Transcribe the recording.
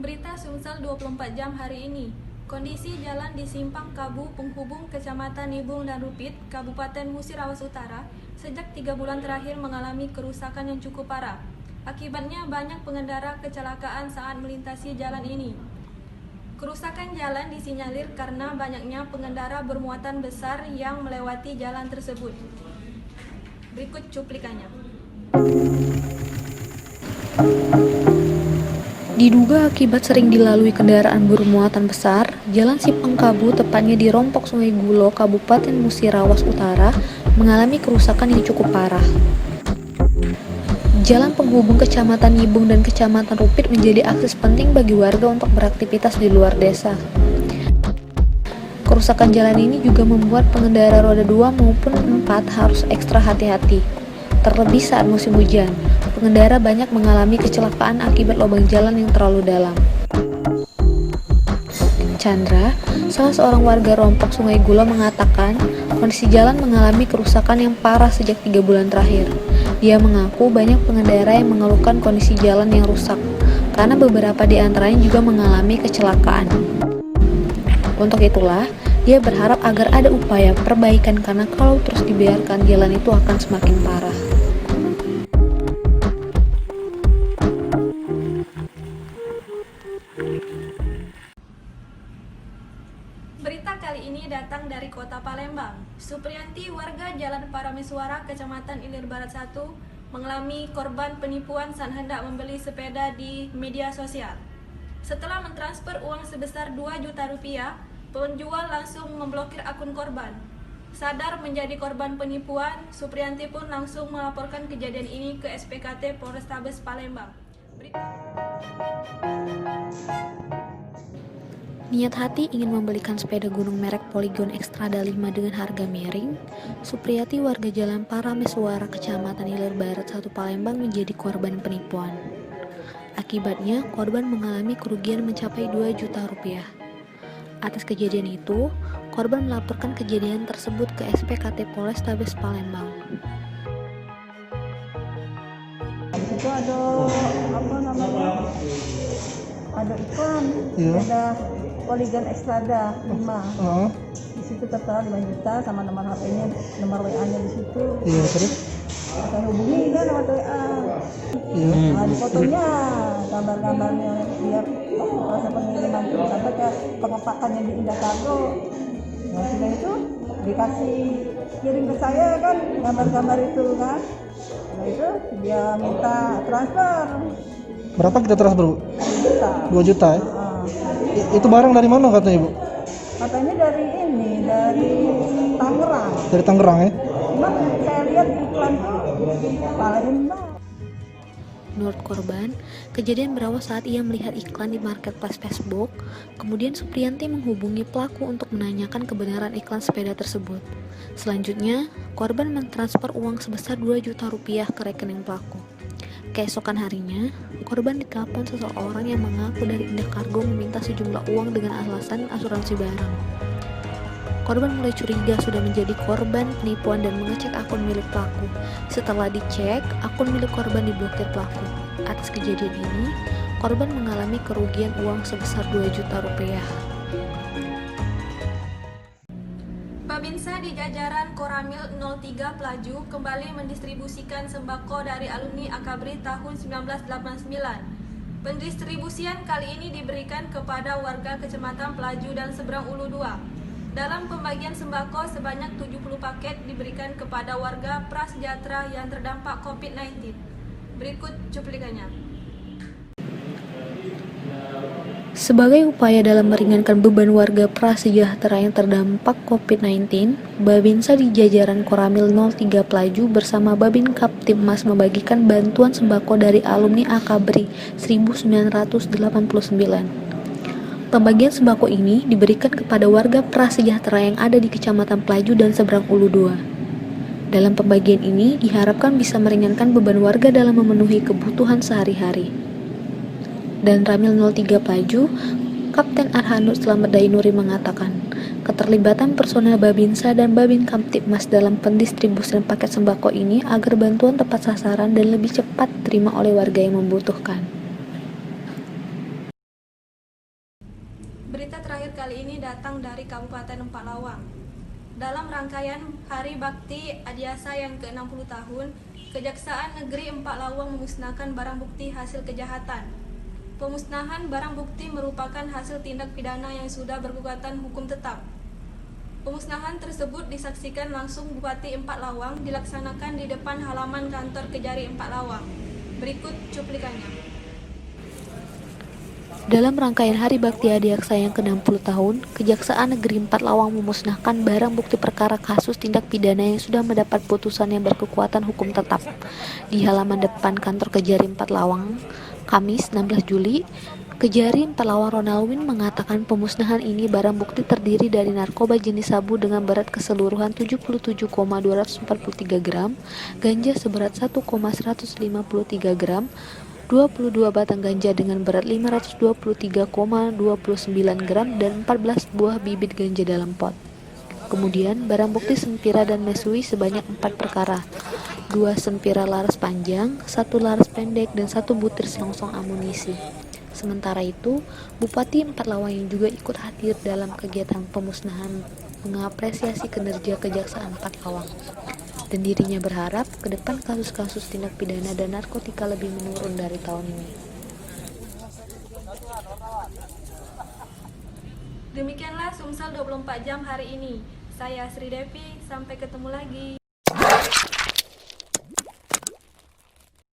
Berita Sumsel 24 jam hari ini. Kondisi jalan di Simpang Kabu penghubung Kecamatan Nibung dan Rupit, Kabupaten Musirawas Utara, sejak 3 bulan terakhir mengalami kerusakan yang cukup parah. Akibatnya banyak pengendara kecelakaan saat melintasi jalan ini. Kerusakan jalan disinyalir karena banyaknya pengendara bermuatan besar yang melewati jalan tersebut. Berikut cuplikannya. Diduga akibat sering dilalui kendaraan bermuatan besar, Jalan Simpang Kabu, tepatnya di Rompok Sungai Gulo, Kabupaten Musirawas Utara, mengalami kerusakan yang cukup parah. Jalan penghubung Kecamatan Nibung dan Kecamatan Rupit menjadi akses penting bagi warga untuk beraktivitas di luar desa. Kerusakan jalan ini juga membuat pengendara roda 2 maupun 4 harus ekstra hati-hati. Terlebih saat musim hujan, pengendara banyak mengalami kecelakaan akibat lubang jalan yang terlalu dalam. Chandra, salah seorang warga Rompok Sungai Gulo, mengatakan kondisi jalan mengalami kerusakan yang parah sejak 3 bulan terakhir. Dia mengaku banyak pengendara yang mengeluhkan kondisi jalan yang rusak, karena beberapa di antaranya juga mengalami kecelakaan. Untuk itulah, dia berharap agar ada upaya perbaikan karena kalau terus dibiarkan jalan itu akan semakin parah. Berita kali ini datang dari kota Palembang. Supriyanti, warga Jalan Parameswara, Kecamatan Ilir Barat 1, mengalami korban penipuan saat hendak membeli sepeda di media sosial. Setelah mentransfer uang sebesar 2 juta rupiah, penjual langsung memblokir akun korban. Sadar menjadi korban penipuan, Supriyanti pun langsung melaporkan kejadian ini ke SPKT Polrestabes Palembang. Niat hati ingin membelikan sepeda gunung merek Polygon Xtrada 5 dengan harga miring, Supriyati, warga Jalan Parameswara, Kecamatan Ilir Barat 1 Palembang, menjadi korban penipuan. Akibatnya, korban mengalami kerugian mencapai 2 juta rupiah. Atas kejadian itu, korban melaporkan kejadian tersebut ke SPKT Polrestabes Palembang. Itu ada apa namanya? Ada iklan, Iya. ada Polygon Xtrada 5. Di situ tertera 5 juta sama nomor HP-nya, nomor WA-nya di situ. Iya, terus? Saya hubungi kan nomor WA. Iya. Nah, di fotonya, gambar-gambarnya biar proses pengiriman itu sampai ke pengepakannya di Indah Cargo. Nah, sudah itu dikasih kirim ke saya kan gambar-gambar itu kan. Nah, itu dia minta transfer Berapa kita transfer, Bu? 2 juta. 2 juta ya? Nah, Itu barang dari mana katanya, Bu? katanya dari Tangerang. Dari Tangerang ya? Cuma saya lihat iklan tuh Palembang. Menurut korban, kejadian berawal saat ia melihat iklan di marketplace Facebook. Kemudian Supriyanti menghubungi pelaku untuk menanyakan kebenaran iklan sepeda tersebut. Selanjutnya, korban mentransfer uang sebesar 2 juta rupiah ke rekening pelaku. Keesokan harinya, korban ditelepon seseorang yang mengaku dari Indah Cargo meminta sejumlah uang dengan alasan asuransi barang. Korban mulai curiga sudah menjadi korban penipuan dan mengecek akun milik pelaku. Setelah dicek, akun milik korban diblokir pelaku. Atas kejadian ini, korban mengalami kerugian uang sebesar 2 juta rupiah. Babinsa di jajaran Koramil 03 Pelaju kembali mendistribusikan sembako dari alumni Akabri tahun 1989. Pendistribusian kali ini diberikan kepada warga Kecamatan Pelaju dan Seberang Ulu 2. Dalam pembagian sembako, sebanyak 70 paket diberikan kepada warga prasejahtera yang terdampak COVID-19. Berikut cuplikannya. Sebagai upaya dalam meringankan beban warga prasejahtera yang terdampak COVID-19, Babinsa di jajaran Koramil 03 Pelaju bersama Babin Kaptibmas membagikan bantuan sembako dari alumni Akabri 1989. Pembagian sembako ini diberikan kepada warga prasejahtera yang ada di Kecamatan Pelaju dan Seberang Ulu 2. Dalam pembagian ini diharapkan bisa meringankan beban warga dalam memenuhi kebutuhan sehari-hari. Dan Ramil 03 Pelaju, Kapten Arhanus Slamet Dainuri mengatakan, keterlibatan personel Babinsa dan Babin Kamtibmas dalam pendistribusian paket sembako ini agar bantuan tepat sasaran dan lebih cepat diterima oleh warga yang membutuhkan. hadir kali ini datang dari Kabupaten Empak Lawang. Dalam rangkaian Hari Bakti Adiasa yang ke-60 tahun, Kejaksaan Negeri Empak Lawang memusnahkan barang bukti hasil kejahatan. Pemusnahan barang bukti merupakan hasil tindak pidana yang sudah berkekuatan hukum tetap. Pemusnahan tersebut disaksikan langsung Bupati Empak Lawang dilaksanakan di depan halaman kantor Kejari Empak Lawang. Berikut cuplikannya. Dalam rangkaian Hari Bakti Adiaksa yang ke-60 tahun, Kejaksaan Negeri Empak Lawang memusnahkan barang bukti perkara kasus tindak pidana yang sudah mendapat putusan yang berkekuatan hukum tetap. Di halaman depan kantor Kejari Empak Lawang, Kamis 16 Juli, Kejari Empak Lawang Ronaldwin mengatakan pemusnahan ini barang bukti terdiri dari narkoba jenis sabu dengan berat keseluruhan 77,243 gram, ganja seberat 1,153 gram, 22 batang ganja dengan berat 523,29 gram, dan 14 buah bibit ganja dalam pot. Kemudian, barang bukti sempira dan mesui sebanyak 4 perkara, 2 sempira laras panjang, 1 laras pendek, dan 1 butir selongsong amunisi. Sementara itu, Bupati Empak Lawang yang juga ikut hadir dalam kegiatan pemusnahan mengapresiasi kinerja Kejaksaan Empak Lawang. Dan dirinya berharap ke depan kasus-kasus tindak pidana dan narkotika lebih menurun dari tahun ini. Demikianlah Sumsel 24 jam hari ini. Saya Sri Devi, sampai ketemu lagi.